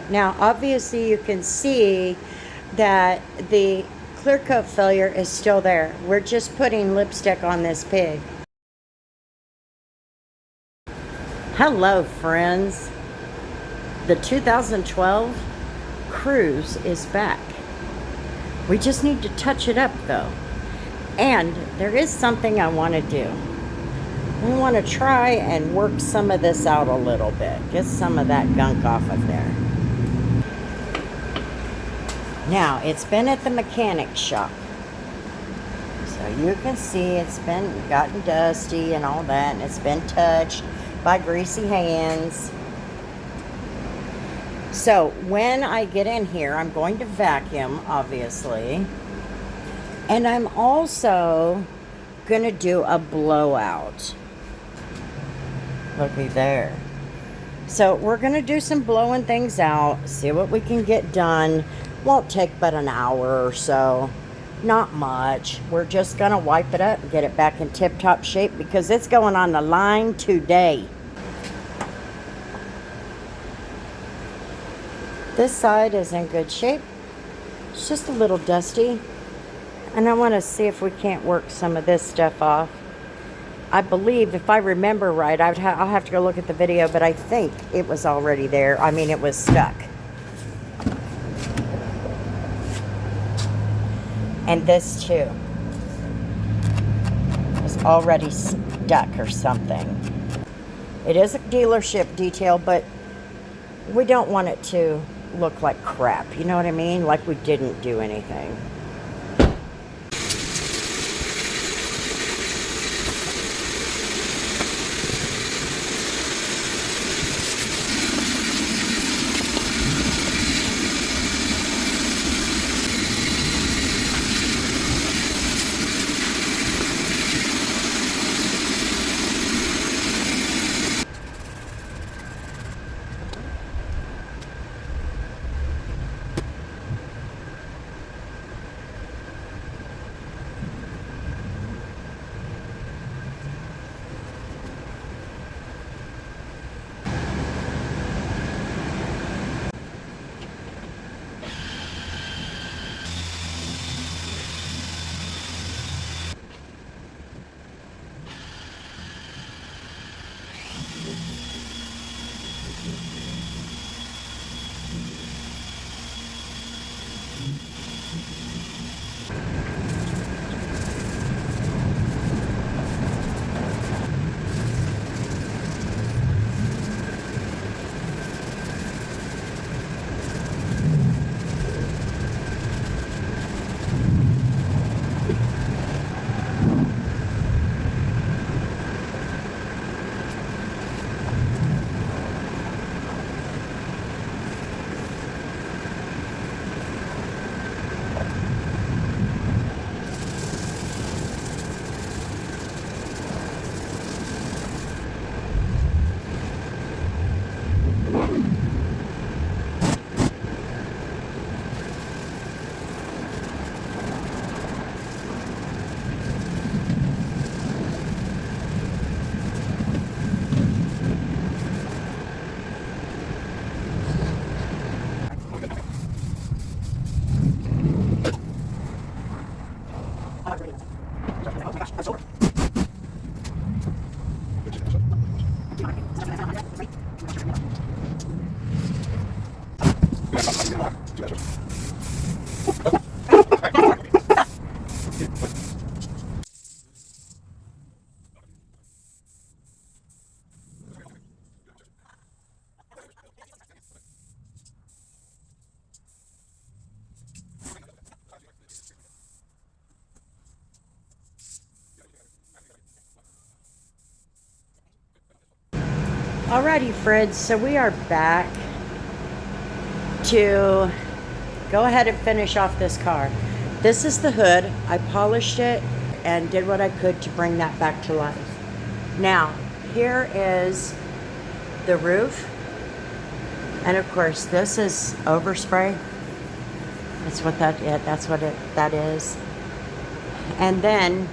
Now, obviously you can see that the clear coat failure is still there. We're just putting lipstick on this pig. Hello, friends. The 2012 Cruze is back. We just need to touch it up though. And there is something I want to do. I want to try and work some of this out a little bit. Get some of that gunk off of there. Now, it's been at the mechanic shop. So you can see it's been gotten dusty and all that, and it's been touched by greasy hands. So when I get in here, I'm going to vacuum, obviously. And I'm also going to do a blowout. Looky there. So we're going to do some blowing things out, see what we can get done. Won't take but an hour or so. Not much. We're just going to wipe it up and get it back in tip-top shape because it's going on the line today. This side is in good shape. It's just a little dusty. And I want to see if we can't work some of this stuff off. I believe, if I remember right, I'll have to go look at the video, but I think it was already there. I mean, it was stuck. And this too is already stuck or something. It is a dealership detail, but we don't want it to look like crap. You know what I mean? Like we didn't do anything. Alrighty, Fred, so we are back to go ahead and finish off this car. This is the hood. I polished it and did what I could to bring that back to life. Now, here is the roof. And of course, this is overspray. That's what that is. And then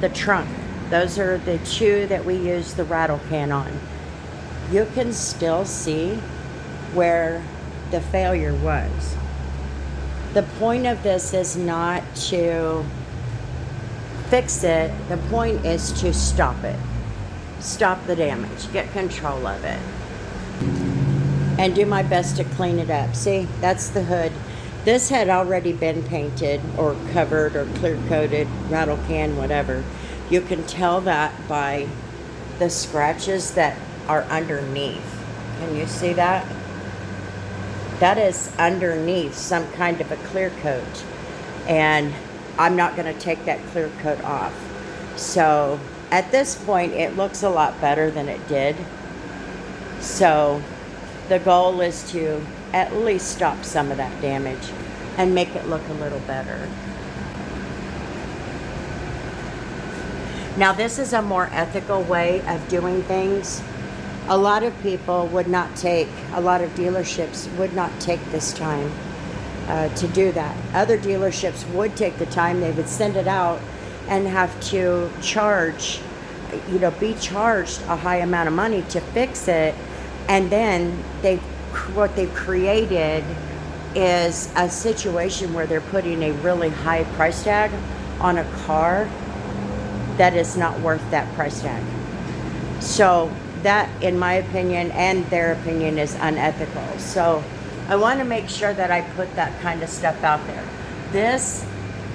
the trunk. Those are the two that we use the rattle can on. You can still see where the failure was. The point of this is not to fix it. The point is to stop it. Stop the damage. Get control of it. And do my best to clean it up. See, that's the hood. This had already been painted or covered or clear coated, rattle can, whatever. You can tell that by the scratches that are underneath. Can you see that? That is underneath some kind of a clear coat. And I'm not going to take that clear coat off. So at this point, it looks a lot better than it did. So the goal is to at least stop some of that damage and make it look a little better. Now, this is a more ethical way of doing things. A lot of people would not take, a lot of dealerships would not take this time to do that. Other dealerships would take the time. They would send it out and have to charge, be charged a high amount of money to fix it. And then what they've created is a situation where they're putting a really high price tag on a car that is not worth that price tag. So that, in my opinion and their opinion, is unethical. So I want to make sure that I put that kind of stuff out there. This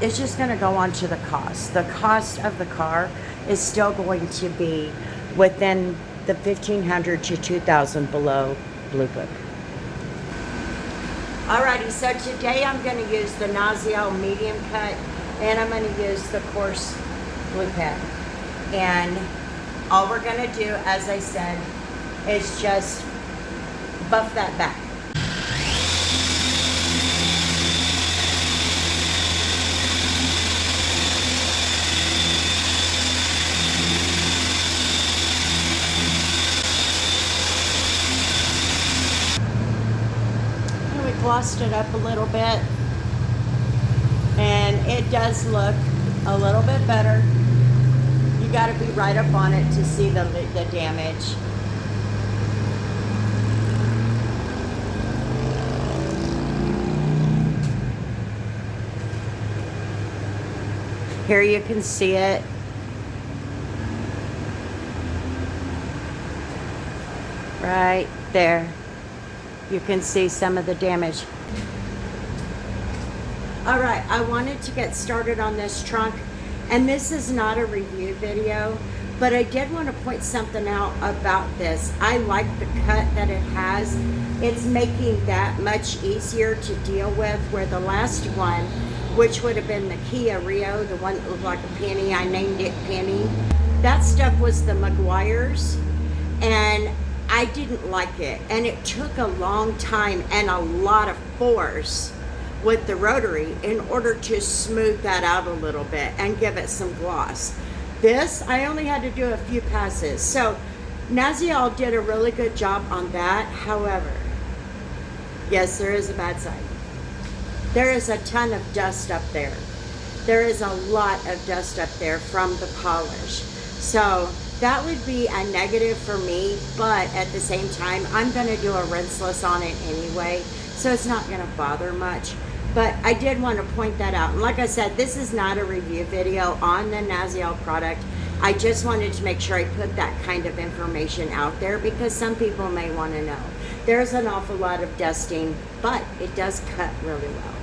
is just going to go on to the cost. The cost of the car is still going to be within the $1,500 to $2,000 below Blue Book. Alrighty, so today I'm going to use the Naziel medium cut, and I'm going to use the coarse blue pen. And all we're going to do, as I said, is just buff that back. Glossed it up a little bit, and it does look a little bit better. You got to be right up on it to see the damage. Here you can see it. Right there. You can see some of the damage. All right, I wanted to get started on this trunk, and this is not a review video, but I did want to point something out about this. I like the cut that it has. It's making that much easier to deal with, where the last one, which would have been the Kia Rio, the one that looked like a penny, I named it Penny. That stuff was the Maguire's, and I didn't like it, and it took a long time and a lot of force with the rotary in order to smooth that out a little bit and give it some gloss. This, I only had to do a few passes. So Naziel did a really good job on that. However, yes, there is a bad side. There is a ton of dust up there. There is a lot of dust up there from the polish. So that would be a negative for me, but at the same time, I'm going to do a rinseless on it anyway, so it's not going to bother much. But I did want to point that out. And like I said, this is not a review video on the Naziel product. I just wanted to make sure I put that kind of information out there because some people may want to know. There's an awful lot of dusting, but it does cut really well.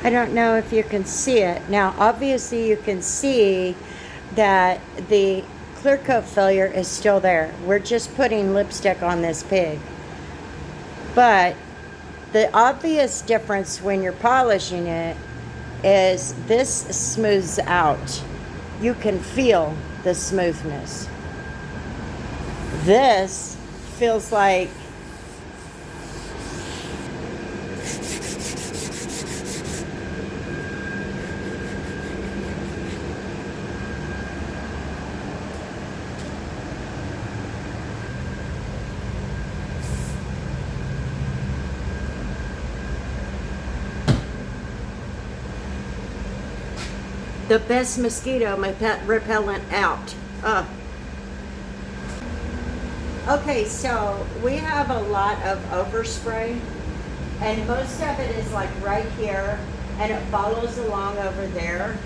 I don't know if you can see it. Now, obviously you can see that the clear coat failure is still there. We're just putting lipstick on this pig. But the obvious difference when you're polishing it is this smooths out. You can feel the smoothness. This feels like The best mosquito repellent out. Okay, so we have a lot of overspray, and most of it is like right here, and it follows along over there,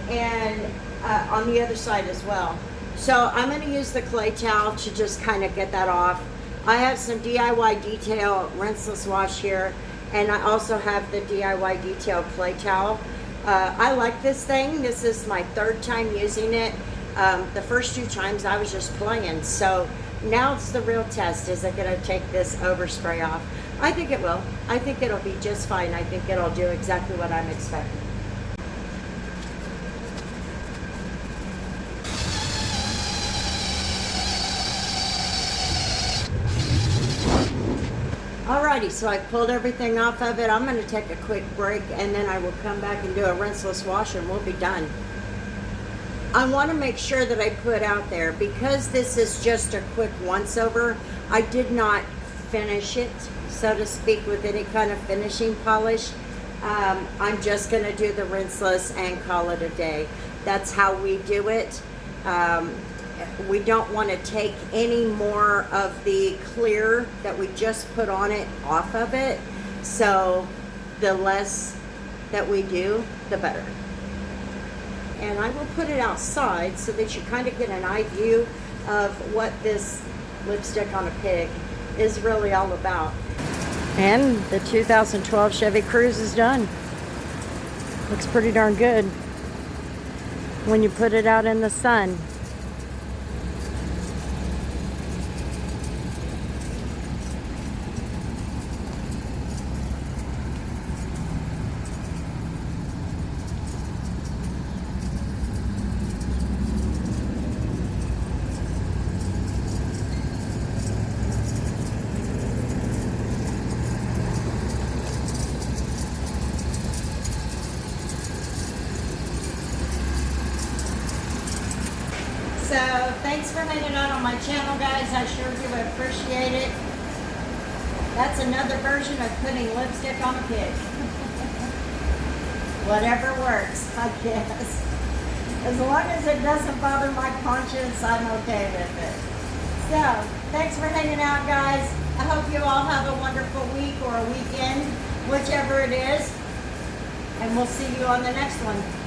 and on the other side as well. So I'm going to use the clay towel to just kind of get that off. I have some DIY detail rinseless wash here, and I also have the DIY detail clay towel. I like this thing. This is my third time using it. The first 2 times I was just playing. So now it's the real test. Is it going to take this overspray off? I think it will. I think it'll be just fine. I think it'll do exactly what I'm expecting. Alrighty, so I pulled everything off of it. I'm going to take a quick break, and then I will come back and do a rinseless wash, and we'll be done. I want to make sure that I put out there, because this is just a quick once over, I did not finish it, so to speak, with any kind of finishing polish. I'm just going to do the rinseless and call it a day. That's how we do it. We don't want to take any more of the clear that we just put on it off of it. So the less that we do, the better. And I will put it outside so that you kind of get an eye view of what this lipstick on a pig is really all about. And the 2012 Chevy Cruze is done. Looks pretty darn good when you put it out in the sun. So thanks for hanging out on my channel, guys. I sure do appreciate it. That's another version of putting lipstick on a pig. Whatever works, I guess. As long as it doesn't bother my conscience, I'm okay with it. So thanks for hanging out, guys. I hope you all have a wonderful week or a weekend, whichever it is. And we'll see you on the next one.